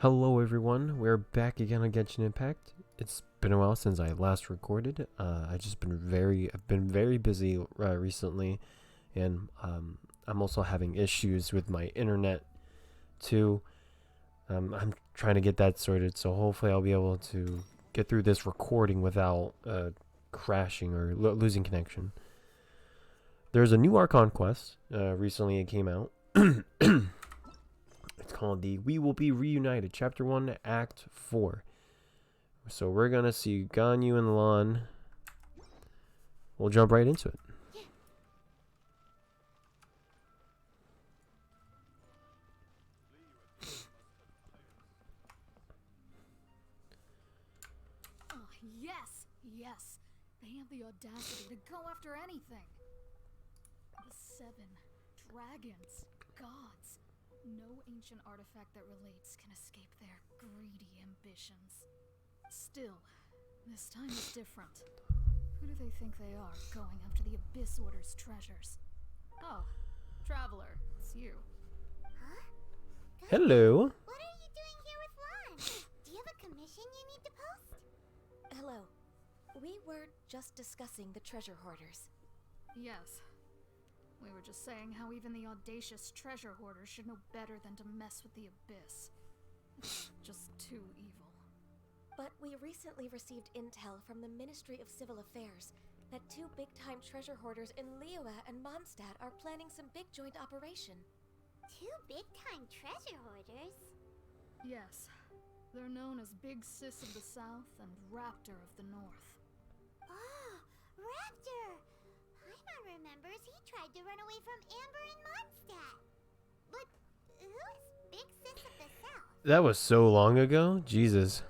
Hello everyone, we're back again on Genshin Impact. It's been a while since I last recorded. I've been very busy recently, and I'm also having issues with my internet too. I'm trying to get that sorted, so hopefully I'll be able to get through this recording without crashing or losing connection. There's a new Archon quest. Recently it came out. It's called the We Will Be Reunited, Chapter 1, Act 4. So we're going to see Ganyu and Lan. We'll jump right into it. Oh, yes. They have the audacity to go after anything. The 7 dragons, gods. No ancient artifact that relates can escape their greedy ambitions. Still, this time is different. Who do they think they are, going after the Abyss Order's treasures? Oh, Traveler, it's you. Huh? Hello. What are you doing here with Lan? Do you have a commission you need to post? Hello. We were just discussing the treasure hoarders. Yes. We were just saying how even the audacious treasure hoarders should know better than to mess with the Abyss. It's just too evil. But we recently received intel from the Ministry of Civil Affairs that 2 big-time treasure hoarders in Liyue and Mondstadt are planning some big joint operation. 2 big-time treasure hoarders? Yes. They're known as Big Sis of the South and Raptor of the North. Oh, Raptor! Paimon remembers he tried to run away from Amber and Mondstadt. But who is Big Sis of the South? That was so long ago. Jesus.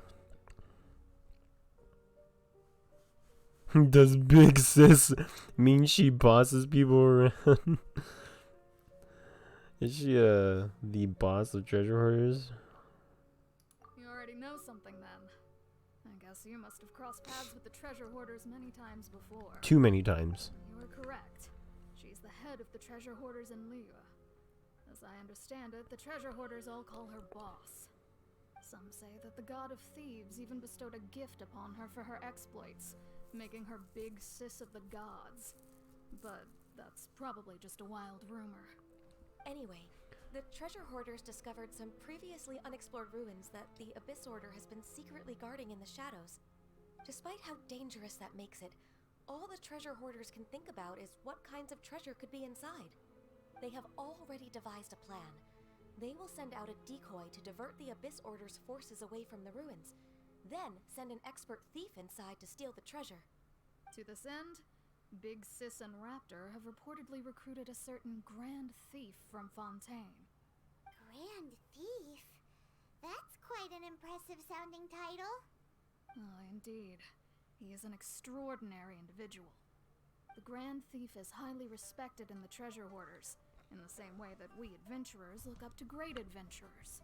Does Big Sis mean she bosses people around? Is she the boss of treasure hoarders? You already know something then. I guess you must have crossed paths with the treasure hoarders many times before. Too many times. You are correct. She's the head of the treasure hoarders in Liyue. As I understand it, the treasure hoarders all call her boss. Some say that the god of thieves even bestowed a gift upon her for her exploits, making her Big Sis of the gods. But that's probably just a wild rumor. Anyway, the treasure hoarders discovered some previously unexplored ruins that the Abyss Order has been secretly guarding in the shadows. Despite how dangerous that makes it, all the treasure hoarders can think about is what kinds of treasure could be inside. They have already devised a plan. They will send out a decoy to divert the Abyss Order's forces away from the ruins, then send an expert thief inside to steal the treasure. To this end, Big Sis and Raptor have reportedly recruited a certain Grand Thief from Fontaine. Grand Thief? That's quite an impressive sounding title. Oh, indeed. He is an extraordinary individual. The Grand Thief is highly respected in the treasure hoarders, in the same way that we adventurers look up to great adventurers.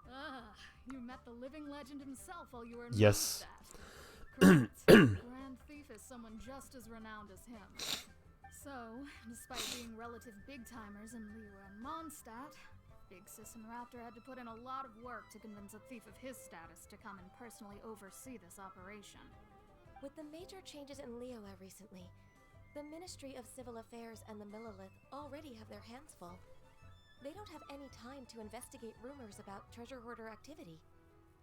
Ah, you met the living legend himself while you were in Yes. Mondstadt. Correct. The Grand Thief is someone just as renowned as him. So, despite being relative big-timers in Liyue and Mondstadt, Big Sis and Raptor had to put in a lot of work to convince a thief of his status to come and personally oversee this operation. With the major changes in Liyue recently, the Ministry of Civil Affairs and the Millelith already have their hands full. They don't have any time to investigate rumors about treasure hoarder activity.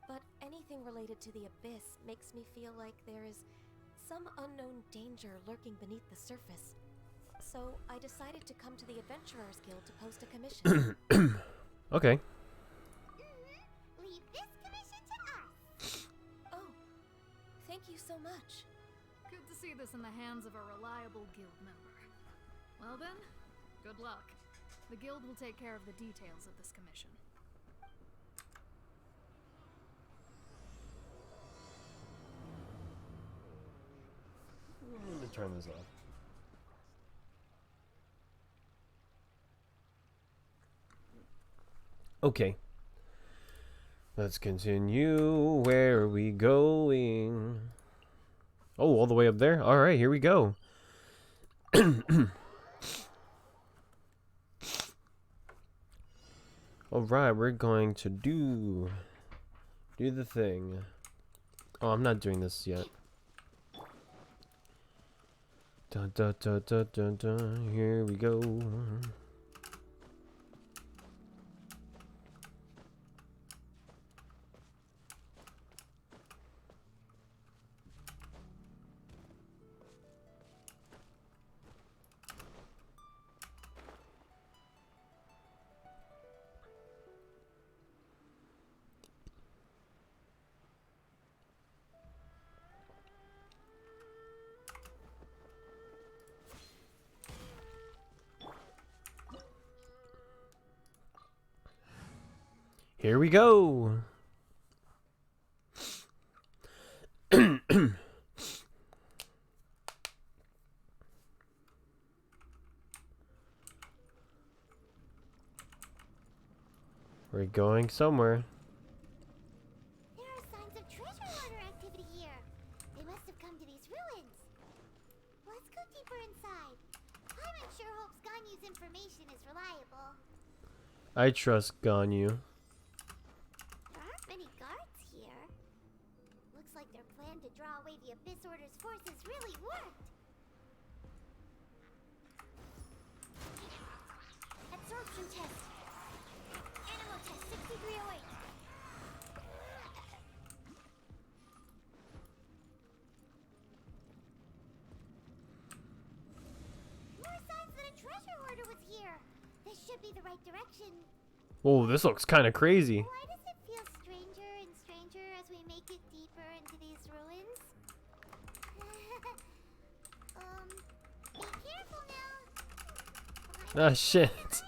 But anything related to the Abyss makes me feel like there is some unknown danger lurking beneath the surface. So I decided to come to the Adventurers Guild to post a commission. Okay. Leave this commission to us. Oh, thank you so much. Good to see this in the hands of a reliable guild member. Well then, good luck. The guild will take care of the details of this commission. I need to turn this off. Okay. Let's continue. Where are we going? Oh, all the way up there? Alright, here we go. Alright, we're going to do the thing. Oh, I'm not doing this yet. Dun dun dun dun dun dun. Here we go. Here we go. We're going somewhere. There are signs of treasure hoarder activity here. They must have come to these ruins. Let's go deeper inside. I'm not sure Hope's Ganyu's information is reliable. I trust Ganyu. There aren't many guards here. Looks like their plan to draw away the Abyss Order's forces really worked. Absorption test. Animal test 6308. More signs that a treasure hoarder was here. This should be the right direction. Whoa, this looks kind of crazy. Why does it feel stranger and stranger as we make it deeper into these ruins? Be careful now. Ah, shit.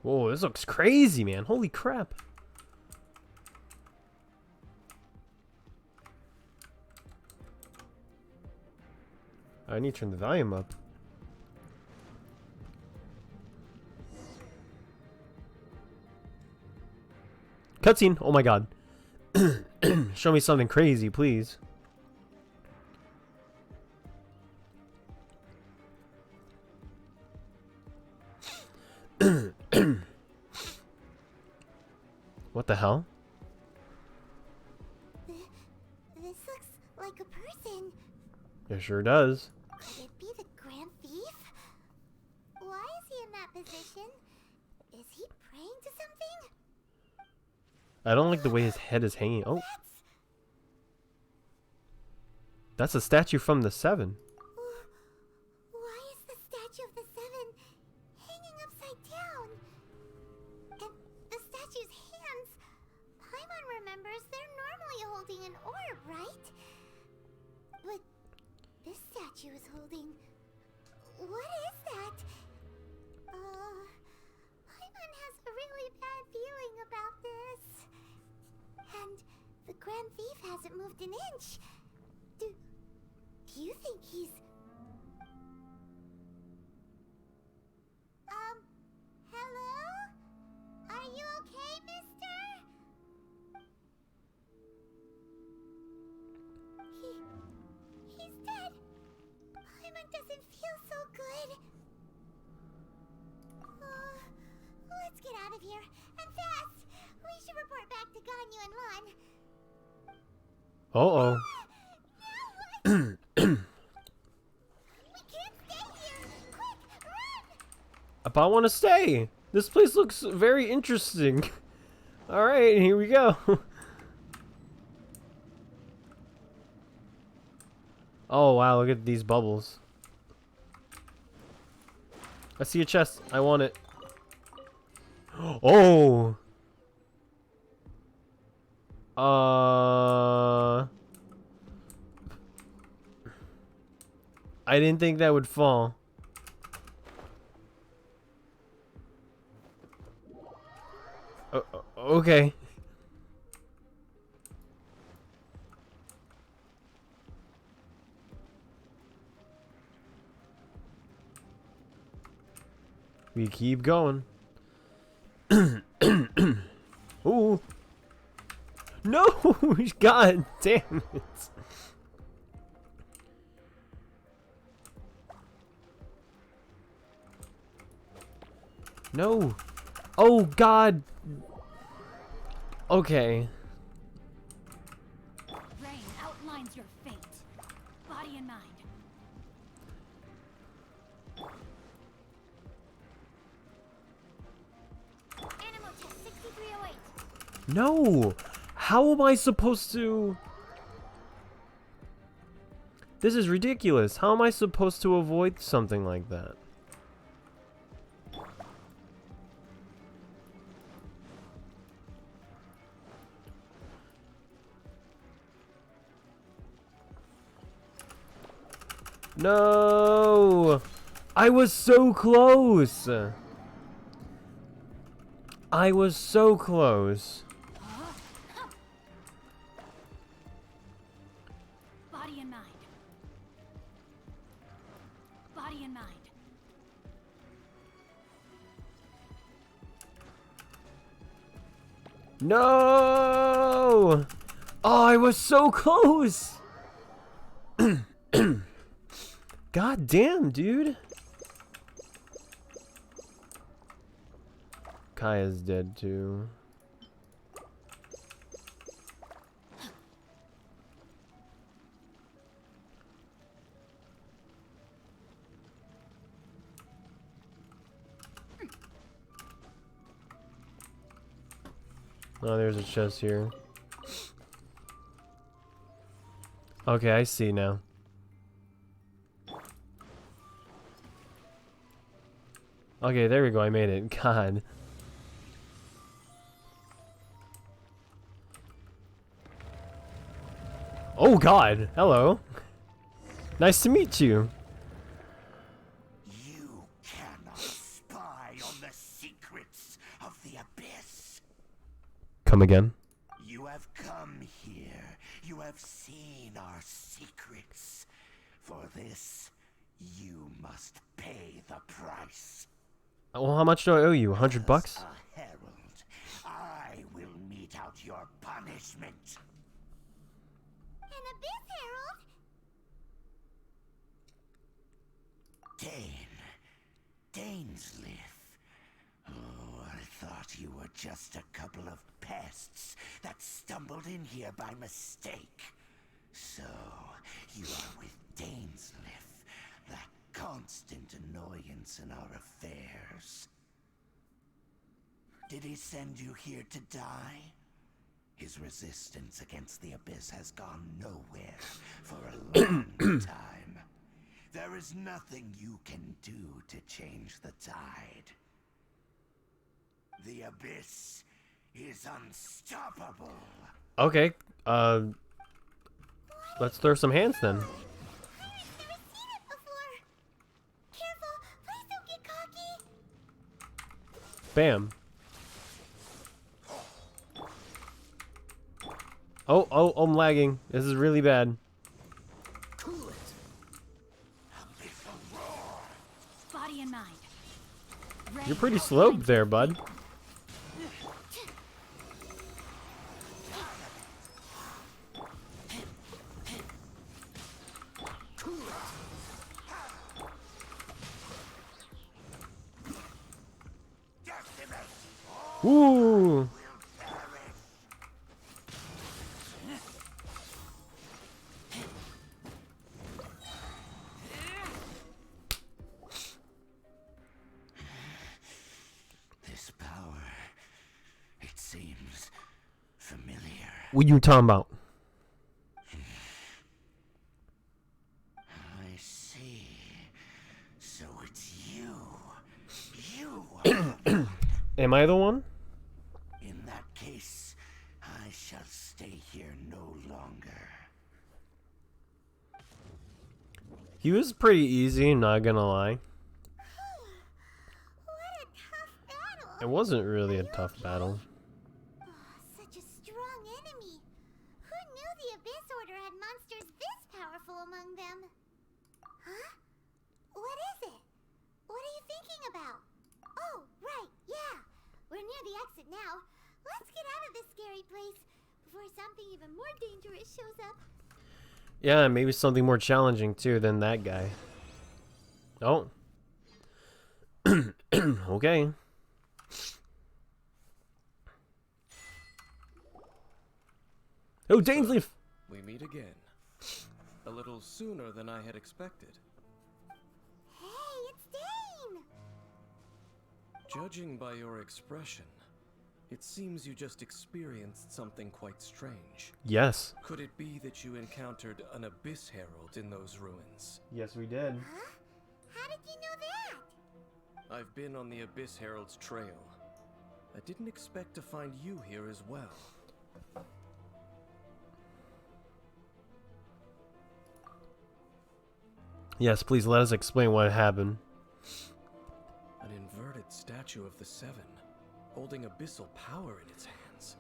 Whoa, this looks crazy, man. Holy crap. I need to turn the volume up. Cutscene. Oh my god. Show me something crazy, please. What the hell? This looks like a person. It sure does. Could it be the Grand Thief? Why is he in that position? Is he praying to something? I don't like the way his head is hanging. Oh, that's a statue from the Seven. Why is the statue of the Seven hanging upside down? And the statue's hands, Paimon remembers they're normally holding an orb, right? But this statue is holding... What is that? Paimon has a really bad feeling about this. And the Grand Thief hasn't moved an inch. Do you think he's... hello? Are you okay, mister? He's dead. Paimon doesn't feel so good. Let's get out of here, and fast! We should report back to Ganyu and Lon. Uh-oh. We can't stay here! Quick, run! But I want to stay. This place looks very interesting. All right, here we go. Oh wow, look at these bubbles. I see a chest. I want it. Oh. I didn't think that would fall. Okay. We keep going. Ooh. No! God damn it. No. Oh, God. Okay. Rain outlines your fate. Body and mind. Animal test 6308. No. How am I supposed to... This is ridiculous. How am I supposed to avoid something like that? No! I was so close! I was so close. Body and mind. Body and mind. No! Oh, I was so close! God damn, dude. Kaya's dead too. Oh, there's a chest here. Okay, I see now. Okay, there we go. I made it. God. Oh, God. Hello. Nice to meet you. You cannot spy on the secrets of the abyss. Come again. You have come here. You have seen our secrets. For this, you must pay the price. Well, how much do I owe you? $100 bucks? As a herald, I will mete out your punishment. An abyss herald? Dainsliff. Oh, I thought you were just a couple of pests that stumbled in here by mistake. So, you are with Dainsliff, that constant annoyance in our affairs. Did he send you here to die? His resistance against the abyss has gone nowhere for a long time. There is nothing you can do to change the tide. The abyss is unstoppable. Okay. Let's throw some hands then. I've never seen it before. Careful, please don't get cocky. Bam. Oh, I'm lagging. This is really bad. Body and mind. Rain You're pretty slow outlines there, your bud. fate. Ooh. This power, it seems familiar. What you talking about? I see. So it's you. You are the one. Am I the one? In that case, I shall stay here no longer. He was pretty easy, not gonna lie. What a tough battle. It wasn't really a tough battle. Oh, such a strong enemy. Who knew the Abyss Order had monsters this powerful among them? Huh? What is it? What are you thinking about? Oh, right, yeah. We're near the exit now. Let's get out of this scary place before something even more dangerous shows up. Yeah, maybe something more challenging too than that guy. Oh. Okay. Oh, Dainsleif! We meet again. A little sooner than I had expected. Hey, it's Dane! Judging by your expression, it seems you just experienced something quite strange. Yes. Could it be that you encountered an Abyss Herald in those ruins? Yes, we did. Huh? How did you know that? I've been on the Abyss Herald's trail. I didn't expect to find you here as well. Yes, please let us explain what happened. An inverted statue of the Seven, holding abyssal power in its hands.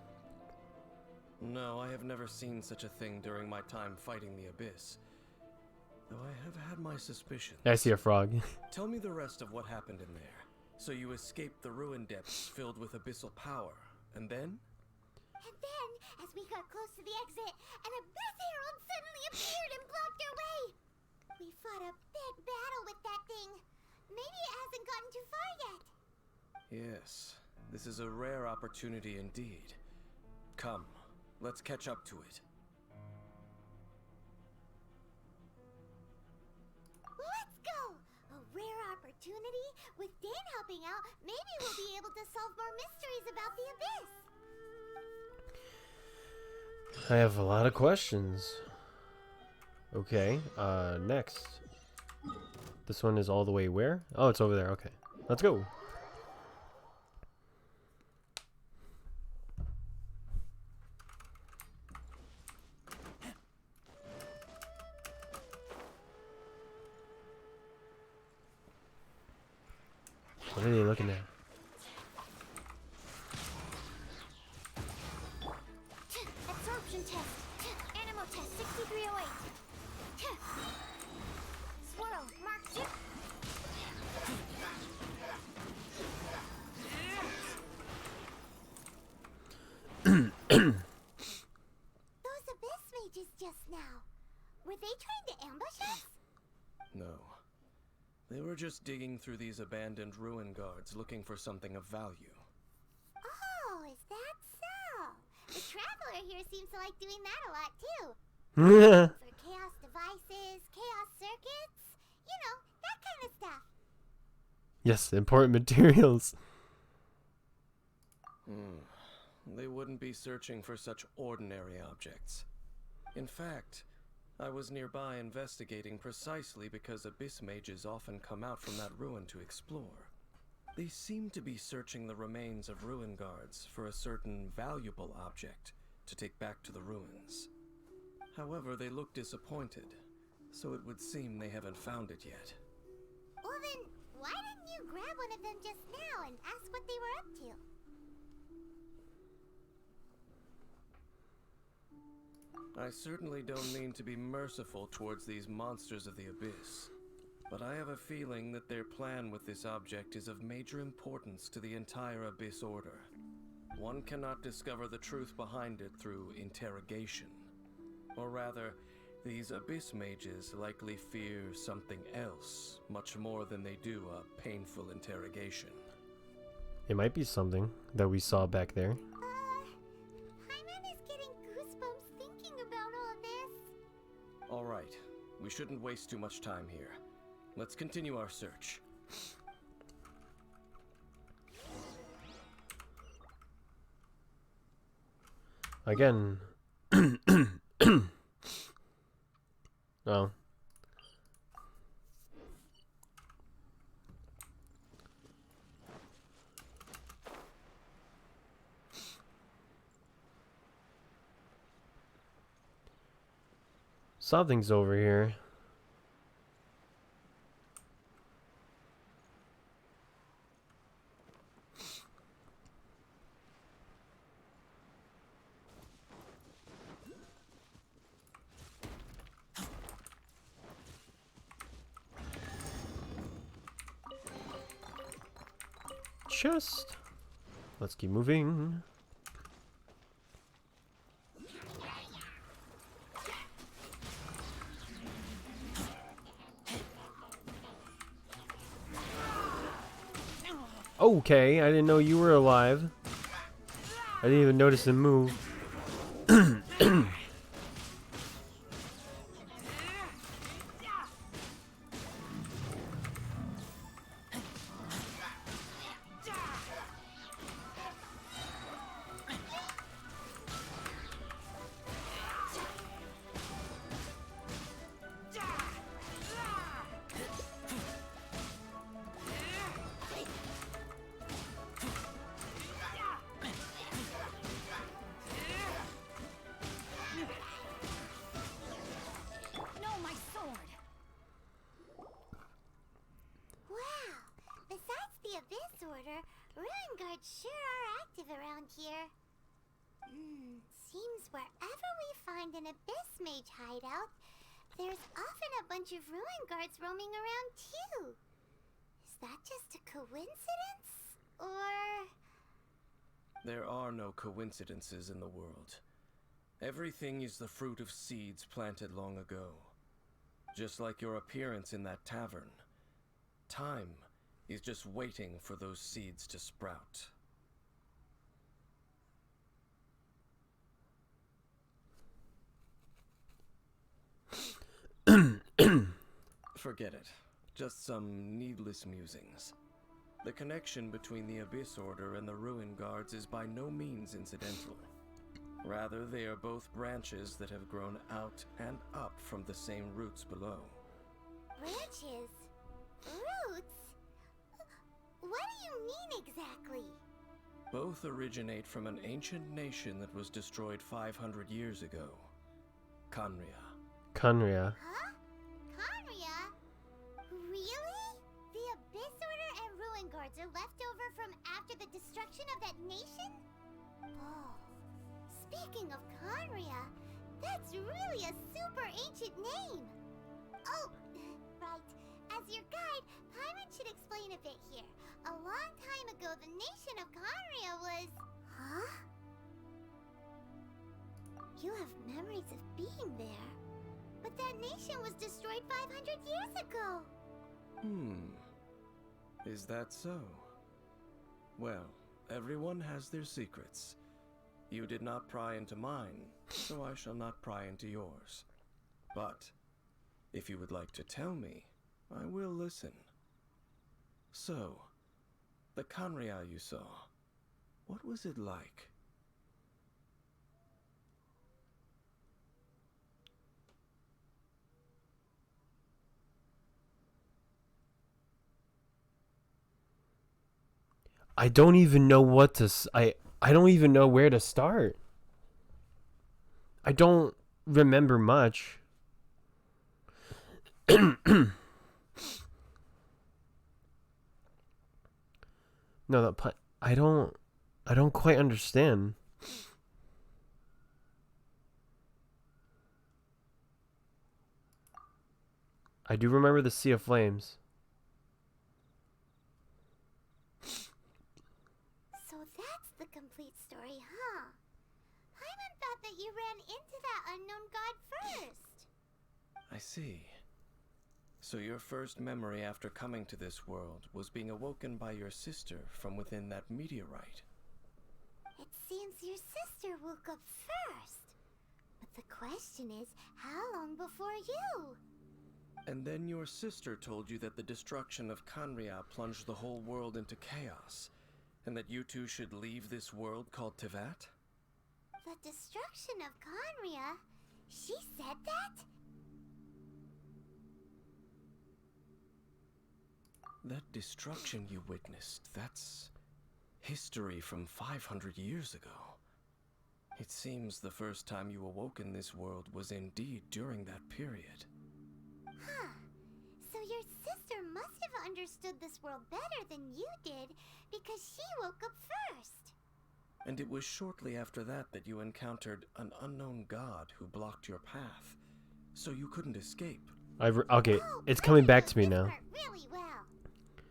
No, I have never seen such a thing during my time fighting the Abyss. Though I have had my suspicions. I see a frog. Tell me the rest of what happened in there. So you escaped the ruin depths filled with abyssal power, and then? And then, as we got close to the exit, an Abyss Herald suddenly appeared and blocked our way. We fought a big battle with that thing. Maybe it hasn't gotten too far yet. Yes, this is a rare opportunity indeed. Come, let's catch up to it. Let's go! A rare opportunity? With Dane helping out, maybe we'll be able to solve more mysteries about the Abyss. I have a lot of questions. Okay, next. This one is all the way where? Oh, it's over there. Okay. Let's go. What are they looking at? Absorption test. Animal test 6308. Swirl, mark 2. Those Abyss mages just now. Were they trying to ambush us? No. They were just digging through these abandoned ruin guards looking for something of value. Oh, is that so? The Traveler here seems to like doing that a lot too. For chaos devices, chaos circuits, you know, that kind of stuff. Yes, important materials. They wouldn't be searching for such ordinary objects. In fact, I was nearby investigating precisely because Abyss mages often come out from that ruin to explore. They seem to be searching the remains of ruin guards for a certain valuable object to take back to the ruins. However, they look disappointed, so it would seem they haven't found it yet. Well then, why didn't you grab one of them just now and ask what they were up to? I certainly don't mean to be merciful towards these monsters of the Abyss, but I have a feeling that their plan with this object is of major importance to the entire Abyss Order. One cannot discover the truth behind it through interrogation. Or rather, these Abyss mages likely fear something else, much more than they do a painful interrogation. It might be something that we saw back there. Paimon is getting goosebumps thinking about all this. Alright, we shouldn't waste too much time here. Let's continue our search. Again. Oh. Something's over here. Chest. Let's keep moving. Okay, I didn't know you were alive. I didn't even notice him move. No, my sword! Wow. Besides the Abyss Order, Ruin Guards sure are active around here. Seems wherever we find an Abyss Mage hideout, there's often a bunch of Ruin Guards roaming around too. Is that just a coincidence? Or... There are no coincidences in the world. Everything is the fruit of seeds planted long ago. Just like your appearance in that tavern. Time is just waiting for those seeds to sprout. Forget it. Just some needless musings. The connection between the Abyss Order and the Ruin Guards is by no means incidental. Rather, they are both branches that have grown out and up from the same roots below. branches? Roots? What do you mean exactly? Both originate from an ancient nation that was destroyed 500 years ago. Khaenri'ah. Khaenri'ah. Huh? Khaenri'ah? Really? The Abyss Order and Ruin Guards are left over from after the destruction of that nation? Oh. Speaking of Khaenri'ah, that's really a super ancient name. Oh, right. As your guide, Paimon should explain a bit here. A long time ago, the nation of Khaenri'ah was... Huh? You have memories of being there. But that nation was destroyed 500 years ago. Is that so? Well, everyone has their secrets. You did not pry into mine, so I shall not pry into yours. But, if you would like to tell me, I will listen. So, the Khaenri'ah you saw, what was it like? I don't even know what to I don't even know where to start. I don't remember much. No, I don't quite understand. I do remember the Sea of Flames. So that's the complete story, huh? Paimon thought that you ran into that unknown god first. I see. So your first memory after coming to this world was being awoken by your sister from within that meteorite. It seems your sister woke up first. But the question is, how long before you? And then your sister told you that the destruction of Khaenri'ah plunged the whole world into chaos, and that you two should leave this world called Tevat? The destruction of Khaenri'ah? She said that? That destruction you witnessed, that's history from 500 years ago. It seems the first time you awoke in this world was indeed during that period. Huh. So your sister must have understood this world better than you did, because she woke up first. And it was shortly after that that you encountered an unknown god who blocked your path, so you couldn't escape. Okay, Oh, it's I coming back remember to me this now. part really well.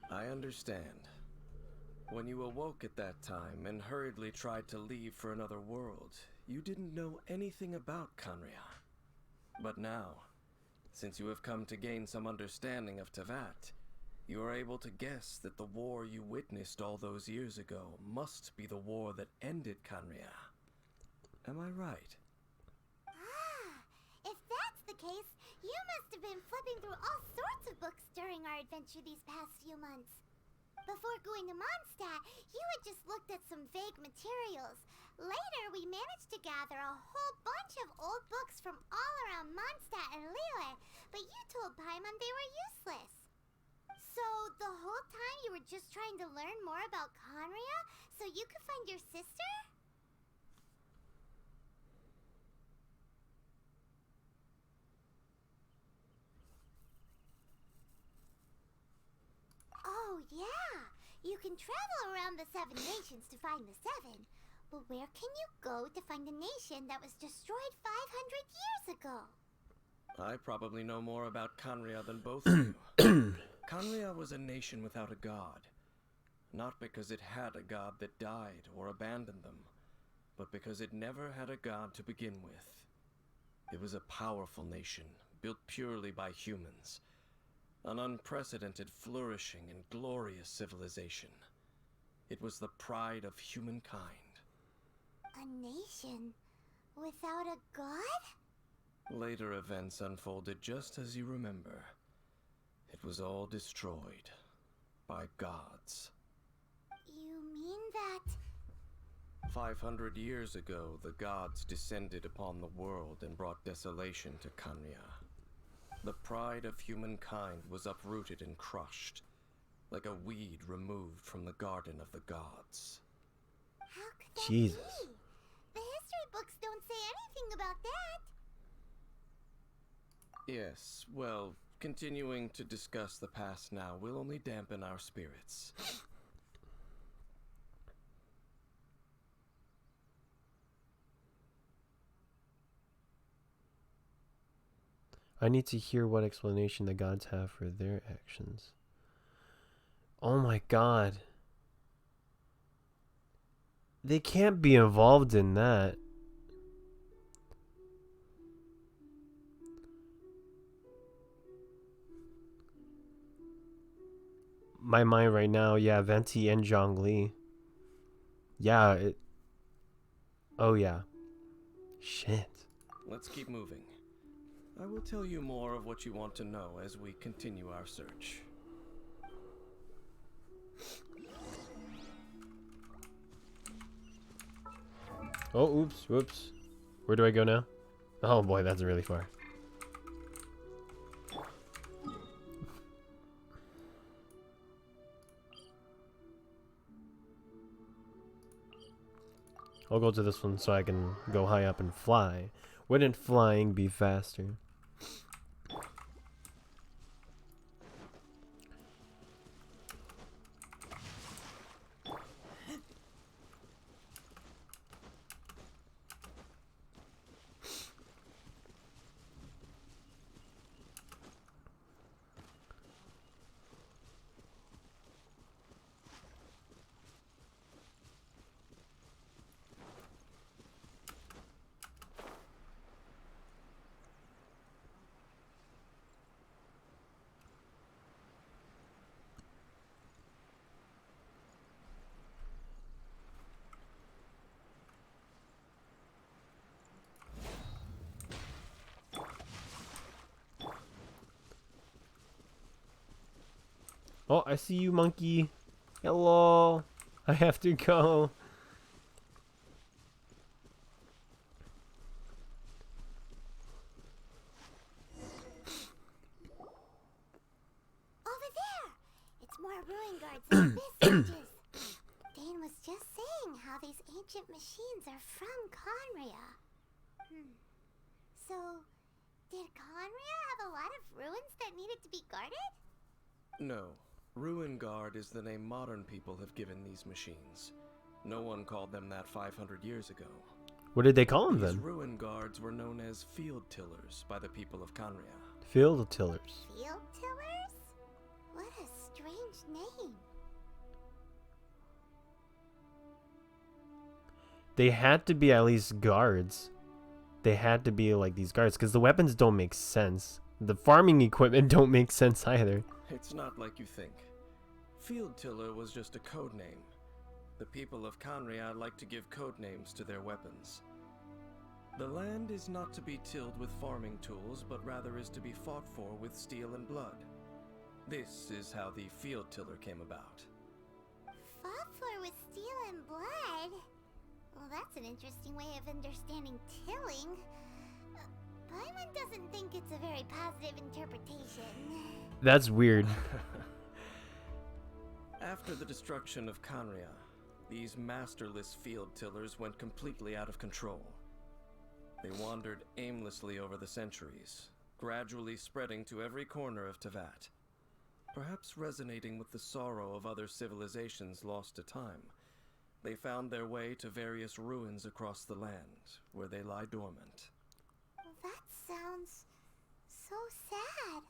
I understand. When you awoke at that time and hurriedly tried to leave for another world, you didn't know anything about Khaenri'ah. But now, since you have come to gain some understanding of Tevat, You are able to guess that the war you witnessed all those years ago must be the war that ended Canria. Am I right? Ah, if that's the case, you must have been flipping through all sorts of books during our adventure these past few months. Before going to Mondstadt, you had just looked at some vague materials. Later, we managed to gather a whole bunch of old books from all around Mondstadt and Lille, but you told Paimon they were useless. So, the whole time you were just trying to learn more about Conria so you could find your sister? Oh, yeah! You can travel around the 7 nations to find the 7. But where can you go to find a nation that was destroyed 500 years ago? I probably know more about Canria than both of you. Canria was a nation without a god. Not because it had a god that died or abandoned them, but because it never had a god to begin with. It was a powerful nation, built purely by humans. An unprecedented, flourishing, and glorious civilization. It was the pride of humankind. A nation without a god? Later events unfolded just as you remember. It was all destroyed by gods. You mean that... 500 years ago, the gods descended upon the world and brought desolation to Canria. The pride of humankind was uprooted and crushed, like a weed removed from the garden of the gods. How could that Jesus. be? The history books don't say anything about that. Yes, well, continuing to discuss the past now will only dampen our spirits. I need to hear what explanation the gods have for their actions. Oh my god. They can't be involved in that. My mind right now, yeah, Venti and Zhongli. Yeah, it... Oh yeah. Shit. Let's keep moving. I will tell you more of what you want to know as we continue our search. Oh, oops, whoops. Where do I go now? Oh boy, that's really far. I'll go to this one so I can go high up and fly. Wouldn't flying be faster? Oh, I see you, monkey. Hello. I have to go. Over there! It's more ruin guards and abyss mages. Dane was just saying how these ancient machines are from Conria. So, did Conria have a lot of ruins that needed to be guarded? No. Ruin Guard is the name modern people have given these machines. No one called them that 500 years ago. What did they call them These then? ruin guards were known as field tillers by the people of Canria. Field tillers. Field tillers? What a strange name. They had to be at least guards. They had to be like these guards because the weapons don't make sense. The farming equipment don't make sense either. It's not like you think. Field Tiller was just a code name. The people of Conria like to give code names to their weapons. The land is not to be tilled with farming tools, but rather is to be fought for with steel and blood. This is how the Field Tiller came about. Fought for with steel and blood? Well, that's an interesting way of understanding tilling. Paimon doesn't think it's a very positive interpretation. That's weird. After the destruction of Conria, these masterless field tillers went completely out of control. They wandered aimlessly over the centuries, gradually spreading to every corner of Tevat. Perhaps resonating with the sorrow of other civilizations lost to time, they found their way to various ruins across the land, where they lie dormant. That sounds so sad.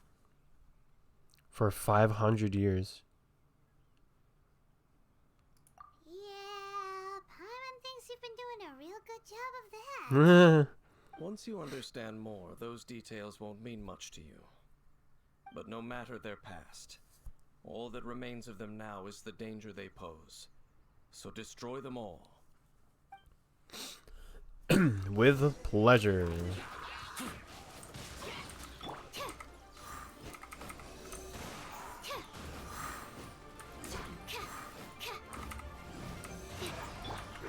For 500 years. Yeah, Paimon thinks you've been doing a real good job of that. Once you understand more, those details won't mean much to you. But no matter their past, all that remains of them now is the danger they pose. So destroy them all. With pleasure.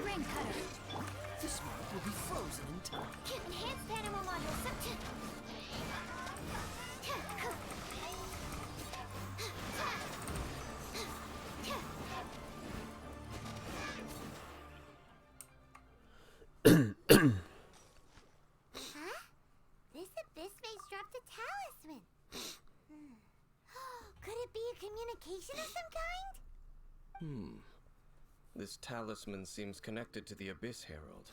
Ring cutter. This one will be frozen in time. Enhanced animal module. Huh? This abyss mage dropped a talisman. Could it be a communication of some kind? This talisman seems connected to the Abyss Herald.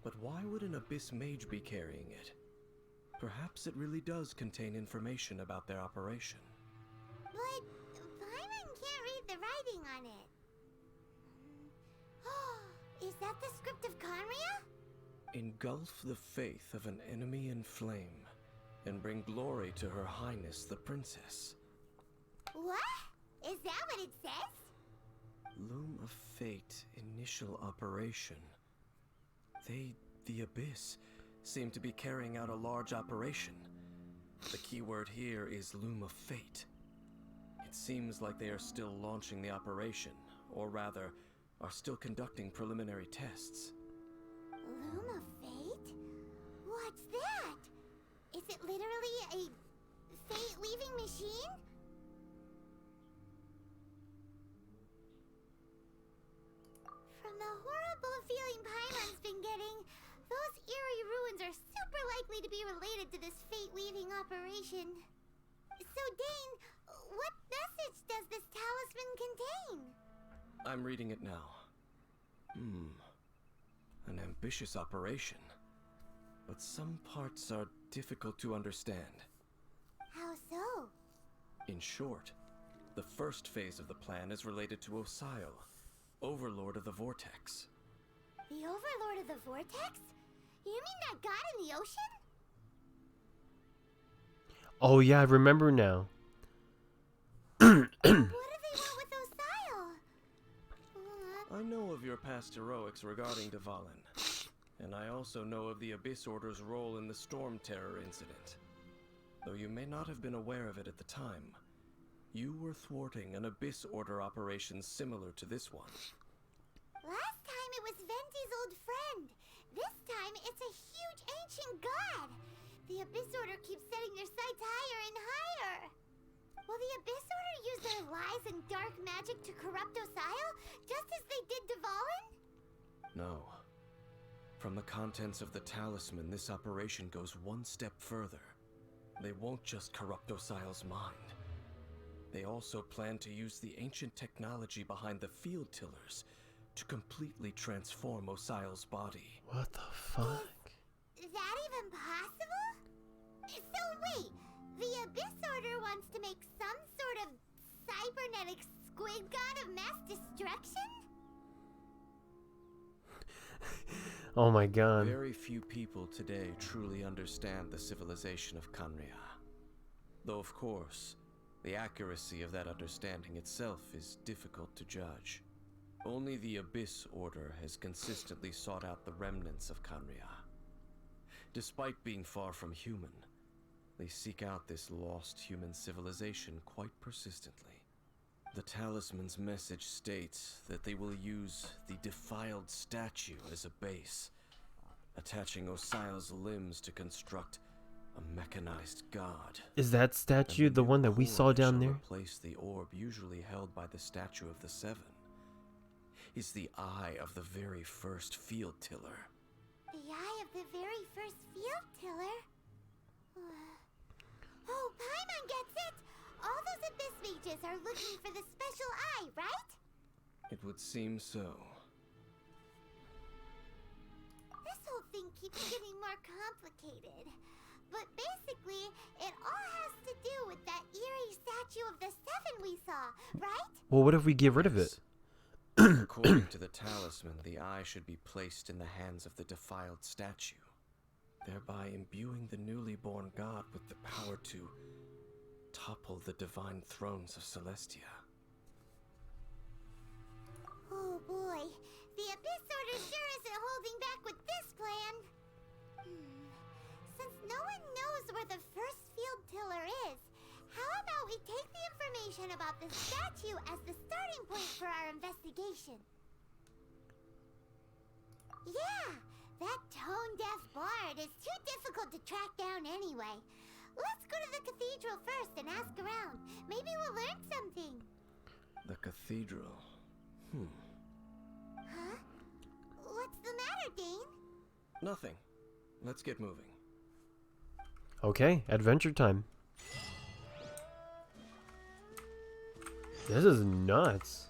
But why would an Abyss Mage be carrying it? Perhaps it really does contain information about their operation. But Paimon can't read the writing on it. Is that the script of Conria? Engulf the faith of an enemy in flame, and bring glory to Her Highness the Princess. What? Is that what it says? Loom of Fate, initial operation. They, the Abyss, seem to be carrying out a large operation. The keyword here is Loom of Fate. It seems like they are still launching the operation, or rather, are still conducting preliminary tests. Loom of Fate? What's that? Is it literally a fate-weaving machine? From the horrible feeling Paimon's been getting, those eerie ruins are super likely to be related to this fate-weaving operation. So, Dane, what message does this talisman contain? I'm reading it now. An ambitious operation. But some parts are difficult to understand. How so? In short, the first phase of the plan is related to Osial, Overlord of the Vortex. The Overlord of the Vortex? You mean that god in the ocean? Oh yeah, I remember now. What do they want with Osial? I know of your past heroics regarding Dvalin, and I also know of the Abyss Order's role in the Storm Terror incident. Though you may not have been aware of it at the time, you were thwarting an Abyss Order operation similar to this one. Last time it was Venti's old friend. This time it's a huge ancient god. The Abyss Order keeps setting their sights higher and higher. Will the Abyss Order use their lies and dark magic to corrupt Osial, just as they did Dvalin? No. From the contents of the talisman, this operation goes one step further. They won't just corrupt Osial's mind. They also plan to use the ancient technology behind the field tillers to completely transform Osial's body. What the fuck? Is that even possible? So wait, the Abyss Order wants to make some sort of cybernetic squid god of mass destruction? Oh my god. Very few people today truly understand the civilization of Conria. Though, of course, the accuracy of that understanding itself is difficult to judge. Only the Abyss Order has consistently sought out the remnants of Kanria. Despite being far from human, they seek out this lost human civilization quite persistently. The talisman's message states that they will use the defiled statue as a base, attaching Osial's limbs to construct a mechanized god. Is that statue And the one that we core saw down shall there? replace the orb usually held by the statue of the Seven. Is the eye of the very first field tiller. The eye of the very first field tiller? Oh, Paimon gets it! All those abyss mages are looking for the special eye, right? It would seem so. This whole thing keeps getting more complicated. But basically, it all has to do with that eerie statue of the Seven we saw, right? Well, what if we get rid of it? According to the talisman, the eye should be placed in the hands of the defiled statue, thereby imbuing the newly born god with the power to topple the divine thrones of Celestia. Oh boy, the Abyss Order sure isn't holding back with this plan. Since no one knows where the first field tiller is, how about we take the information about the statue as the starting point for our investigation? Yeah, that tone-deaf bard is too difficult to track down anyway. Let's go to the cathedral first and ask around. Maybe we'll learn something. The cathedral. Huh? What's the matter, Dane? Nothing. Let's get moving. Okay, adventure time. This is nuts.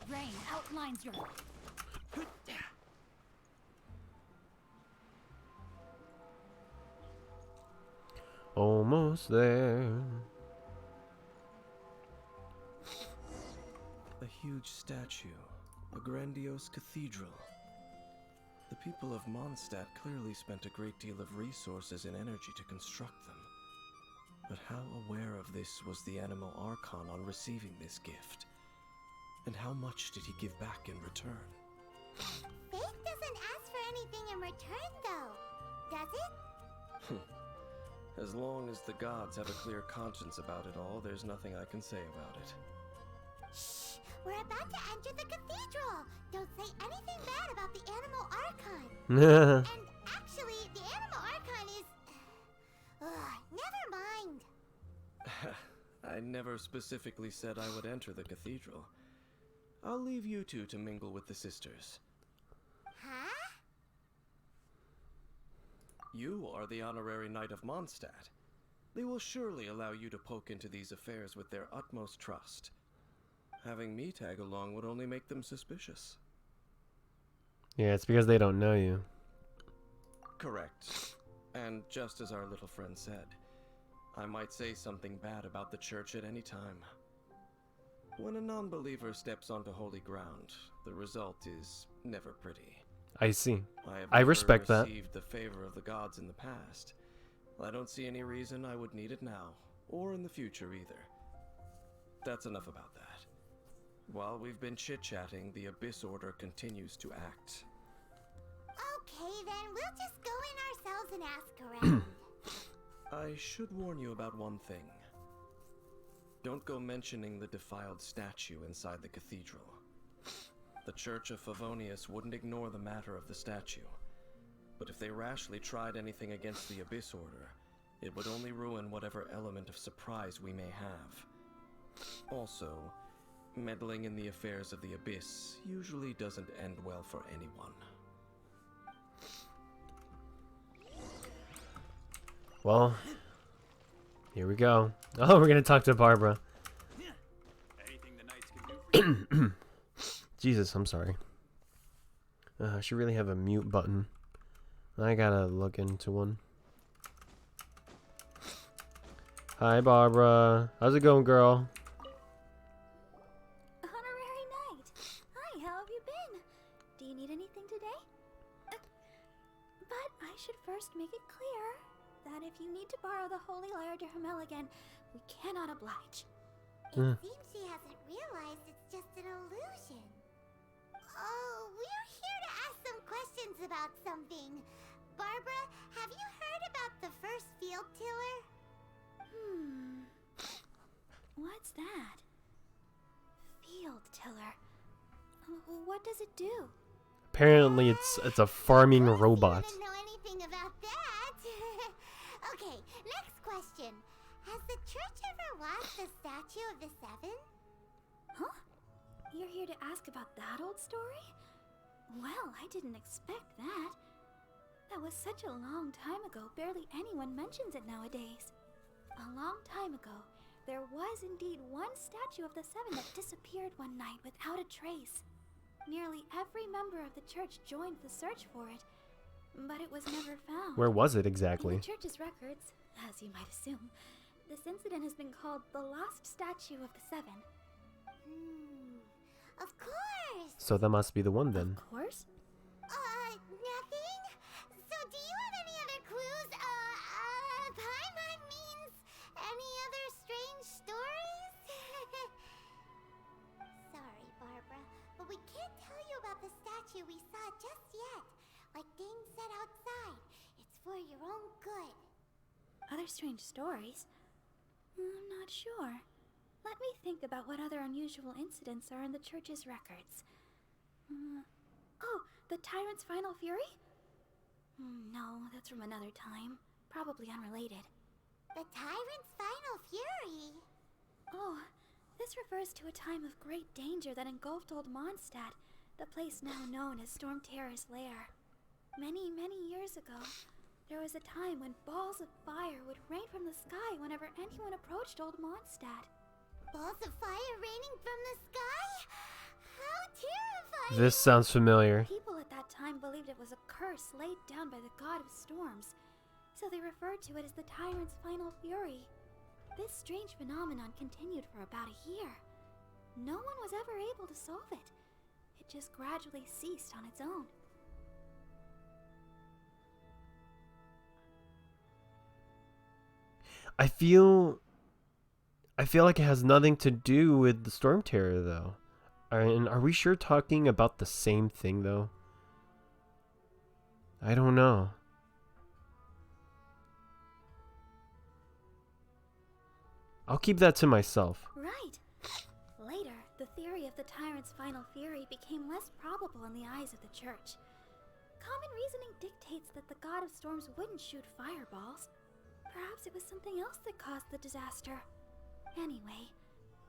Rain outlines your... Almost there. A huge statue, a grandiose cathedral. The people of Mondstadt clearly spent a great deal of resources and energy to construct them. But how aware of this was the Animal Archon on receiving this gift? And how much did he give back in return? Faith doesn't ask for anything in return, though, does it? As long as the gods have a clear conscience about it all, there's nothing I can say about it. Shh! We're about to enter the cathedral! Don't say anything bad about the Animal Archon! And actually, the Animal Archon is... never mind! I never specifically said I would enter the cathedral. I'll leave you two to mingle with the sisters. Huh? You are the honorary knight of Mondstadt. They will surely allow you to poke into these affairs with their utmost trust. Having me tag along would only make them suspicious. Yeah, it's because they don't know you. Correct. And just as our little friend said, I might say something bad about the church at any time. When a non-believer steps onto holy ground, the result is never pretty. I see. have I never respect that. received the favor of the gods in the past. I don't see any reason I would need it now, or in the future either. That's enough about that. While we've been chit-chatting, the Abyss Order continues to act. Okay, then we'll just go in ourselves and ask around. I should warn you about one thing. Don't go mentioning the defiled statue inside the cathedral. The Church of Favonius wouldn't ignore the matter of the statue. But if they rashly tried anything against the Abyss Order, it would only ruin whatever element of surprise we may have. Also, meddling in the affairs of the Abyss usually doesn't end well for anyone. Well, here we go. Oh, we're gonna talk to Barbara. Anything the knights can do for you? Jesus, I'm sorry. I should really have a mute button. I gotta look into one. Hi, Barbara. How's it going, girl? Honorary Knight. Hi, how have you been? Do you need anything today? But I should first make it clear that if you need to borrow the Holy Lyre to Hermel again, we cannot oblige. It seems she hasn't realized it's just an illusion. Oh, we're here to ask some questions about something. Barbara, have you heard about the first field tiller? What's that? Field tiller. What does it do? Apparently, it's a farming robot. I didn't know anything about that. Okay, next question. Has the church ever lost the statue of the Seven? Huh? You're here to ask about that old story? Well, I didn't expect that. That was such a long time ago, barely anyone mentions it nowadays. A long time ago, there was indeed one statue of the Seven that disappeared one night without a trace. Nearly every member of the church joined the search for it, but it was never found. Where was it In exactly? the church's records, as you might assume, this incident has been called the Lost Statue of the Seven. Of course! So that must be the one then. Of course? Nothing? So do you have any other clues? Paimon means any other strange stories? Sorry, Barbara, but we can't tell you about the statue we saw just yet. Like Dane said outside, it's for your own good. Other strange stories? I'm not sure. Let me think about what other unusual incidents are in the church's records. Oh, the Tyrant's Final Fury? No, that's from another time. Probably unrelated. The Tyrant's Final Fury? Oh, this refers to a time of great danger that engulfed Old Mondstadt, the place now known as Storm Terror's lair. Many, many years ago, there was a time when balls of fire would rain from the sky whenever anyone approached Old Mondstadt. Balls of fire raining from the sky? How terrifying! This sounds familiar. People at that time believed it was a curse laid down by the god of storms, so they referred to it as the Tyrant's Final Fury. This strange phenomenon continued for about a year. No one was ever able to solve it. It just gradually ceased on its own. I feel like it has nothing to do with the Storm Terror though. And are we sure talking about the same thing though? I don't know. I'll keep that to myself. Right. Later, the theory of the Tyrant's Final Fury became less probable in the eyes of the church. Common reasoning dictates that the god of storms wouldn't shoot fireballs. Perhaps it was something else that caused the disaster. Anyway,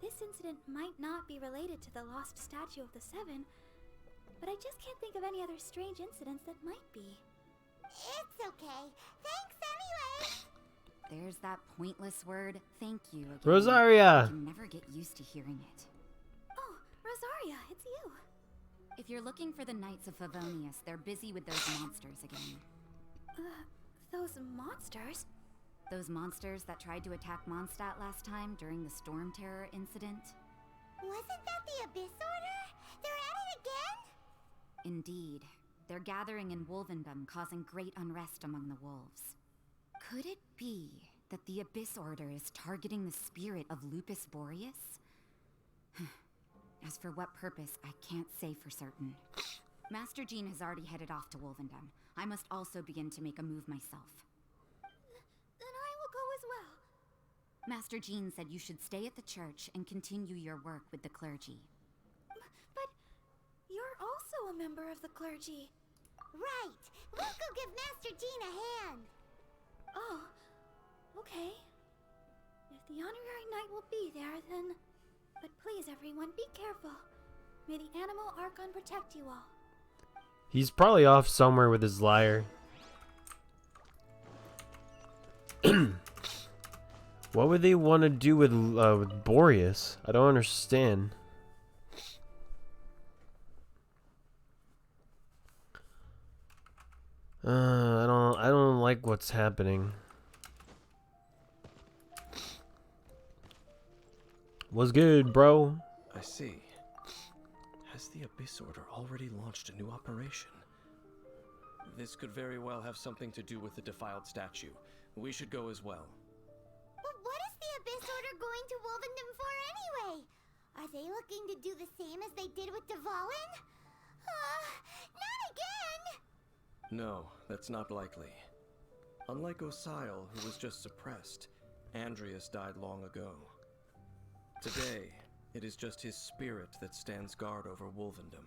this incident might not be related to the lost statue of the Seven, but I just can't think of any other strange incidents that might be. It's okay. Thanks anyway! There's that pointless word, thank you again. Rosaria! I can never get used to hearing it. Oh, Rosaria, it's you. If you're looking for the Knights of Favonius, they're busy with those monsters again. Those monsters? Those monsters that tried to attack Mondstadt last time during the Storm Terror incident? Wasn't that the Abyss Order? They're at it again? Indeed. They're gathering in Wolvendom, causing great unrest among the wolves. Could it be that the Abyss Order is targeting the spirit of Lupus Boreas? As for what purpose, I can't say for certain. Master Jean has already headed off to Wolvendom. I must also begin to make a move myself. Then I will go as well. Master Jean said you should stay at the church and continue your work with the clergy. But you're also a member of the clergy. Right. We'll go give Master Jean a hand. Oh, okay. If the Honorary Knight will be there, then... But please, everyone, be careful. May the Animal Archon protect you all. He's probably off somewhere with his lyre. What would they want to do with Boreas? I don't understand. I don't like what's happening. What's good, bro? I see. Has the Abyss Order already launched a new operation? This could very well have something to do with the defiled statue. We should go as well. But what is the Abyss Order going to Wolvendom for anyway? Are they looking to do the same as they did with Dvalin? Not again! No, that's not likely. Unlike Osial, who was just suppressed, Andreas died long ago. Today, it is just his spirit that stands guard over Wolvendom.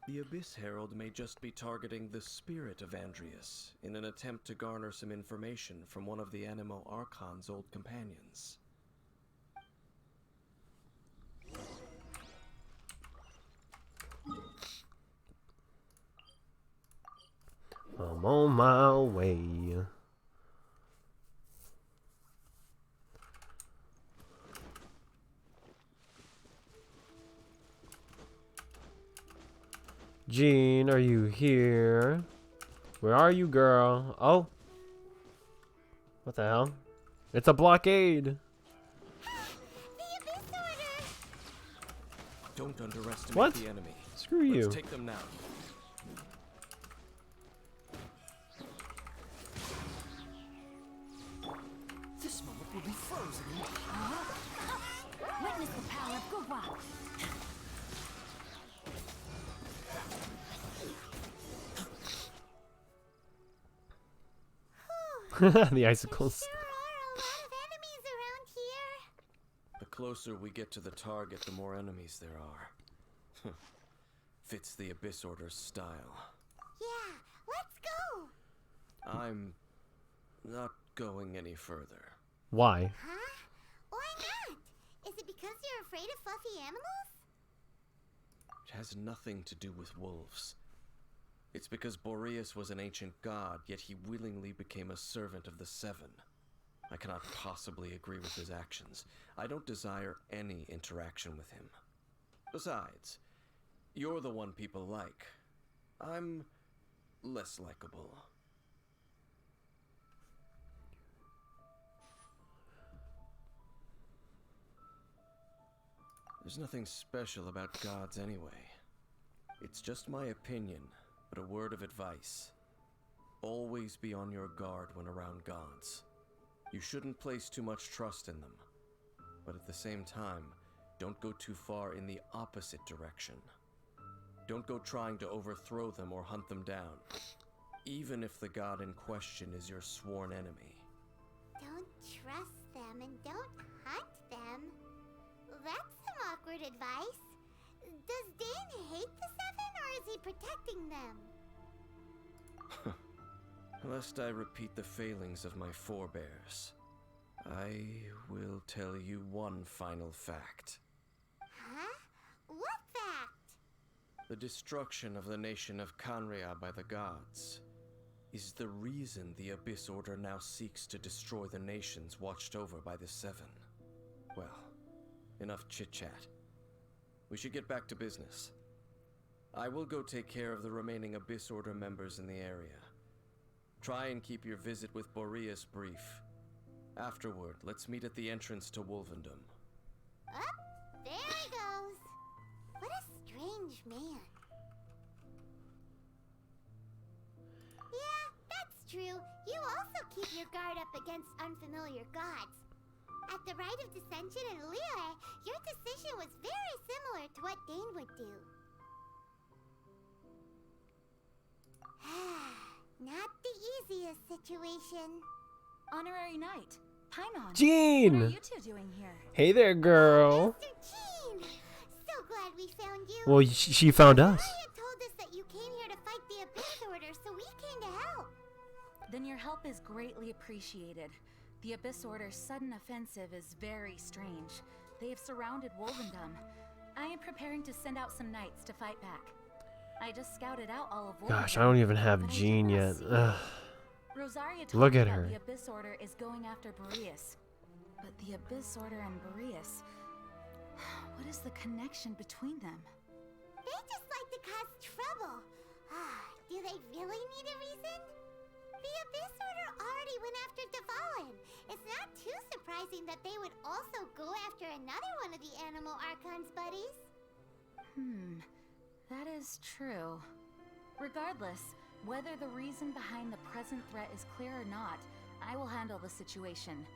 The Abyss Herald may just be targeting the spirit of Andreas in an attempt to garner some information from one of the Animo Archon's old companions. I'm on my way. Jean, are you here? Where are you, girl? Oh. What the hell? It's a blockade. The Abyss Order! Don't underestimate What? the enemy. Screw you. Let's take them now. This moment will be frozen in Witness the power of Gugwa. The icicles. There are a lot of enemies around here. The closer we get to the target, the more enemies there are. Fits the Abyss Order's style. Yeah, let's go! I'm not going any further. Why? Huh? Why not? Is it because you're afraid of fluffy animals? It has nothing to do with wolves. It's because Boreas was an ancient god, yet he willingly became a servant of the Seven. I cannot possibly agree with his actions. I don't desire any interaction with him. Besides, you're the one people like. I'm less likable. There's nothing special about gods anyway. It's just my opinion, but a word of advice. Always be on your guard when around gods. You shouldn't place too much trust in them. But at the same time, don't go too far in the opposite direction. Don't go trying to overthrow them or hunt them down, even if the god in question is your sworn enemy. Don't trust them and don't hunt them. That's some awkward advice. Does Dane hate the Seven, or is he protecting them? Lest I repeat the failings of my forebears, I will tell you one final fact. Huh? What fact? The destruction of the nation of Canria by the gods is the reason the Abyss Order now seeks to destroy the nations watched over by the Seven. Well, enough chit-chat. We should get back to business. I will go take care of the remaining Abyss Order members in the area. Try and keep your visit with Boreas brief. Afterward, let's meet at the entrance to Wolvendom. Up, there he goes. What a strange man. Yeah, that's true. You also keep your guard up against unfamiliar gods. At the Rite of Dissension in Liyue, your decision was very similar to what Dane would do. Not the easiest situation. Honorary Knight. Paimon. What are Jean! you two doing here? Hey there, girl. Mr. Jean! So glad we found you. Well, she found us. Maria told us that you came here to fight the Abyss Order, so we came to help. Then your help is greatly appreciated. The Abyss Order's sudden offensive is very strange. They have surrounded Wolvendom. I am preparing to send out some knights to fight back. I just scouted out all of Wolvendom. Gosh, I don't even have but I Jean did not yet. see Ugh. Rosaria told Look me at that her. the Abyss Order is going after Boreas. But the Abyss Order and Boreas... What is the connection between them? They just like to cause trouble. Do they really need a reason? The Abyss Order already went after Dvalin. It's not too surprising surprising that they would also go after another one of the Animal Archon's buddies. That is true. Regardless, whether the reason behind the present threat is clear or not, I will handle the situation.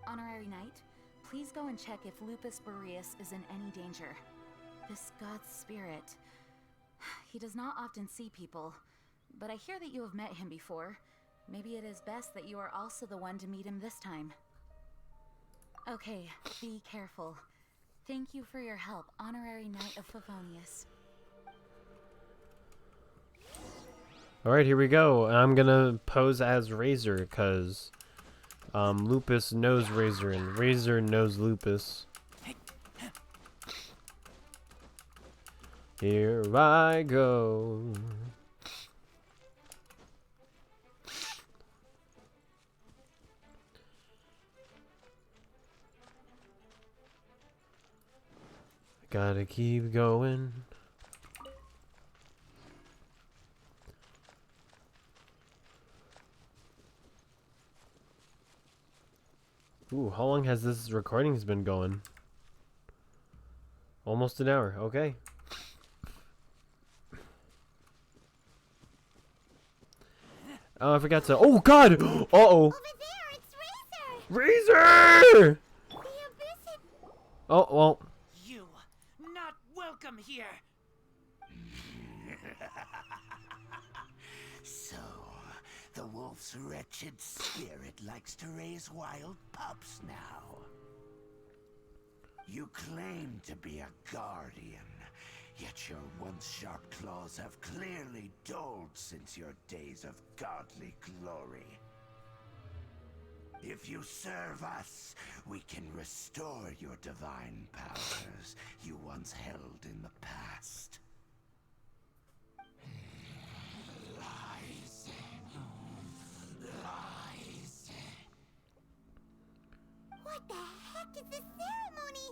Honorary Knight, please go and check if Lupus Boreas is in any danger. This god's spirit... He does not often see people, but I hear that you have met him before. Maybe it is best that you are also the one to meet him this time. Okay, be careful. Thank you for your help, Honorary Knight of Favonius. Alright, here we go. I'm gonna pose as Razor, because Lupus knows Razor, and Razor knows Lupus. Here I go. Gotta keep going. Ooh, how long has this recording's been going? Almost an hour. Okay. Oh, I forgot to. Oh God! Uh oh! Over there, it's Razor! Razor! The Abyss. Oh well. You not welcome here. So, the wolf's wretched spirit likes to raise wild pups now. You claim to be a guardian, yet your once sharp claws have clearly dulled since your days of godly glory. If you serve us, we can restore your divine powers you once held in the past. Lies. Lies. What the heck is this ceremony?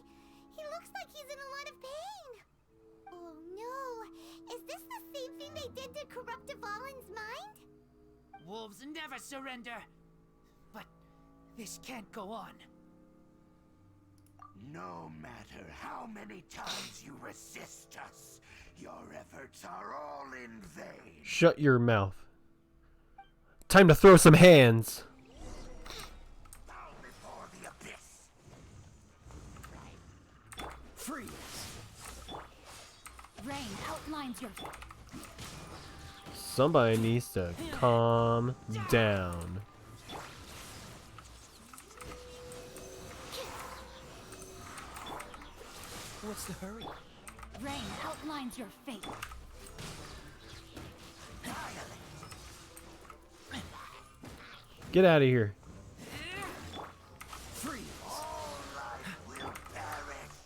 He looks like he's in a lot of pain. Oh no, is this the same thing they did to corrupt Dvalin's mind? Wolves never surrender. But this can't go on. No matter how many times you resist us, your efforts are all in vain. Shut your mouth. Time to throw some hands. Bow before the abyss. Freeze. Rain outlines your... Somebody needs to calm down. What's the hurry? Rain outlines your fate. Get out of here. Freeze. All life will perish.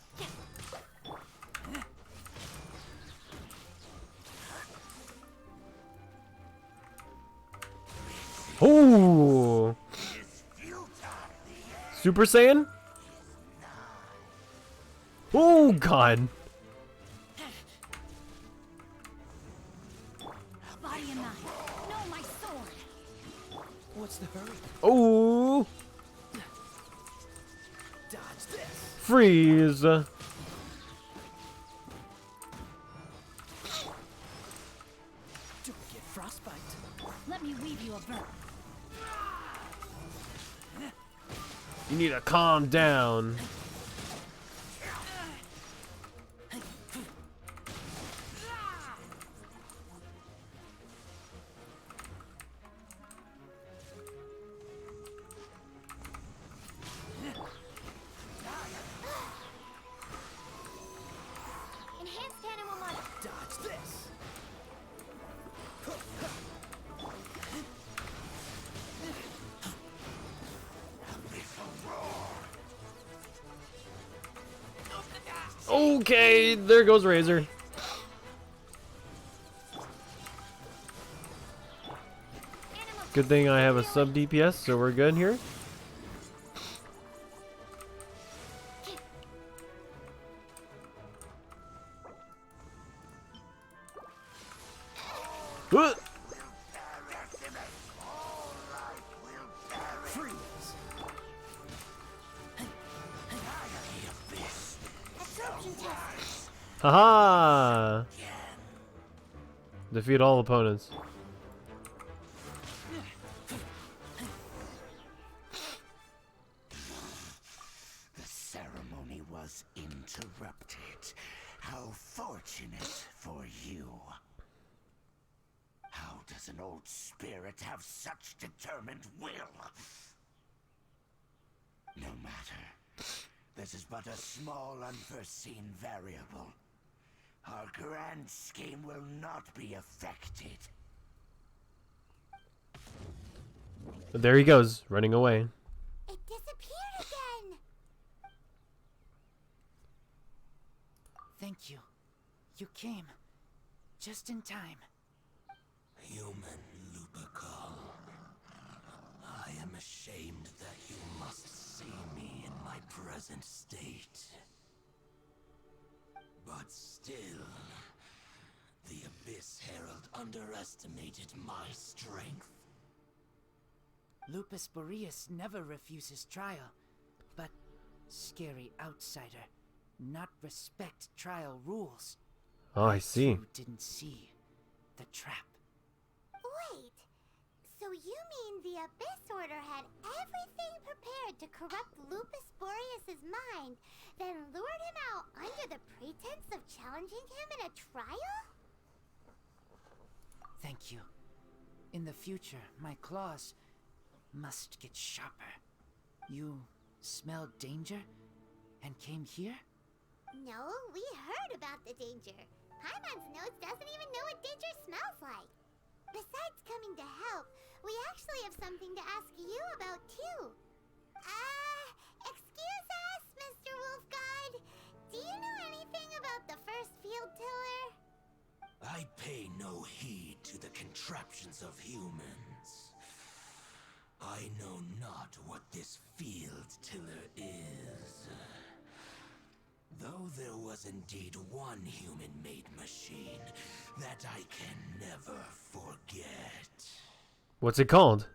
Oh! Is futile. Super Saiyan? Oh God! Body and knife. No, my sword. What's the hurry? Oh! Dodge this. Freeze! Don't get frostbite. Let me weave you a verb. You need to calm down. Enhanced animal model. Dodge this. Okay, there goes Razor. Good thing I have a sub DPS, so we're good here. Uh, Freeze. perception test. Haha! Defeat all opponents. The ceremony was interrupted. How fortunate for you. How does an old spirit have such determined will? No matter. This is but a small unforeseen variable. Our grand scheme will not be affected. There he goes, running away. It disappeared again. Thank you. You came. Just in time. Human Lupercal, I am ashamed that you must see me in my present state. But still, the Abyss Herald underestimated my strength. Lupus Boreas never refuses trial, but scary outsider, not respect trial rules. Oh, I see. You didn't see the trap. Wait, so you mean the Abyss Order had everything prepared to corrupt Lupus Boreas' mind, then lured him out under the pretense of challenging him in a trial? Thank you. In the future, my claws must get sharper. You smelled danger and came here? No, we heard about the danger. Paimon's nose doesn't even know what danger smells like. Besides coming to help, we actually have something to ask you about too. Excuse us, Mr. Wolfgod. Do you know anything about the first field tiller? I pay no heed to the contraptions of humans. I know not what this field tiller is. Though there was indeed one human-made machine that I can never forget. What's it called?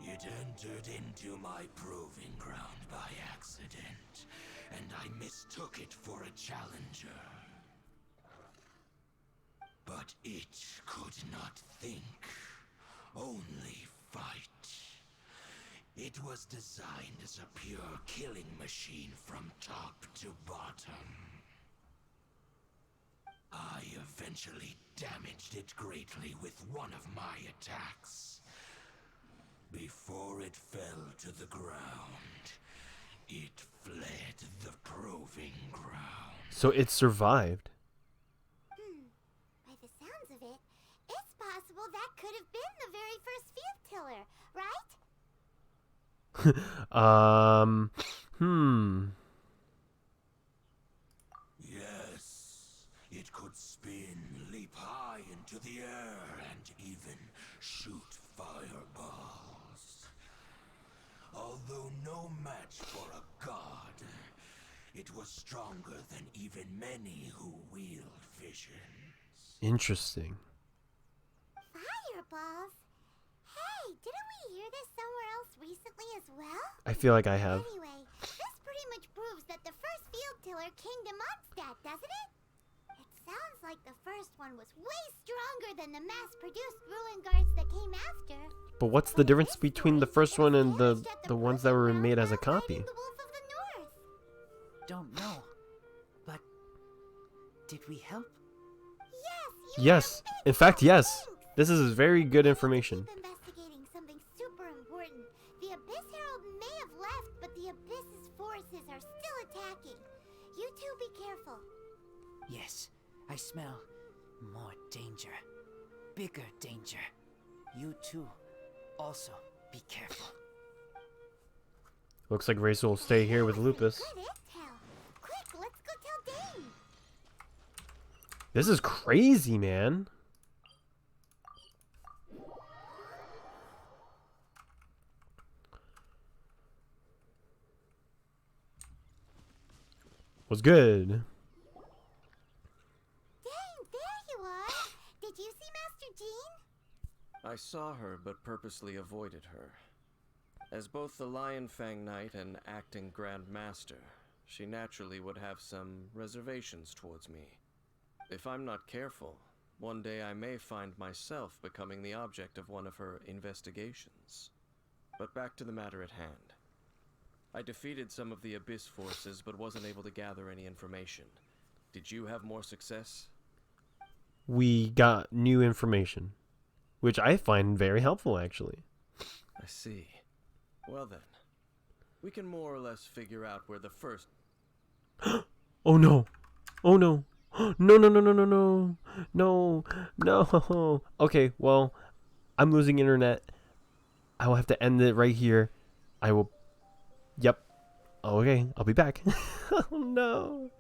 It entered into my proving ground by accident, and I mistook it for a challenger. But it could not think, only fight. It was designed as a pure killing machine from top to bottom. I eventually damaged it greatly with one of my attacks. Before it fell to the ground, it fled the proving ground. So it survived. By the sounds of it, it's possible that could have been the very first field tiller, right? Yes, it could spin, leap high into the air, and even shoot fireballs. Although no match for a god, it was stronger than even many who wield visions. Interesting. Fireballs? Hey, didn't we hear this somewhere else recently as well? I feel like I have. Anyway, this pretty much proves that the first field tiller came to Mondstadt, doesn't it? It sounds like the first one was way stronger than the mass-produced ruin guards that came after. But what's the difference between the first one and the ones that were made as a copy? The Wolf of the North. Don't know. But did we help? Yes, you Yes. have In fact, yes. thanks. This is very good information. Keep investigating something super important. The Abyss Herald may have left, but the Abyss's forces are still attacking. You two be careful. Yes, I smell more danger. Bigger danger. You too. Also, be careful. Looks like Racer will stay here with Lupus. Good intel. Quick, let's go tell Dane. This is crazy, man. What's good? Dane, there you are. Did you see Master Jean? I saw her, but purposely avoided her. As both the Lion Fang Knight and acting Grand Master, she naturally would have some reservations towards me. If I'm not careful, one day I may find myself becoming the object of one of her investigations. But back to the matter at hand. I defeated some of the Abyss forces, but wasn't able to gather any information. Did you have more success? We got new information, which I find very helpful, actually. I see. Well then, we can more or less figure out where the first... Oh no! Oh no! No, no, no, no, no, no! No! No! Okay, well, I'm losing internet. I will have to end it right here. I will... Yep. Okay, I'll be back. Oh no!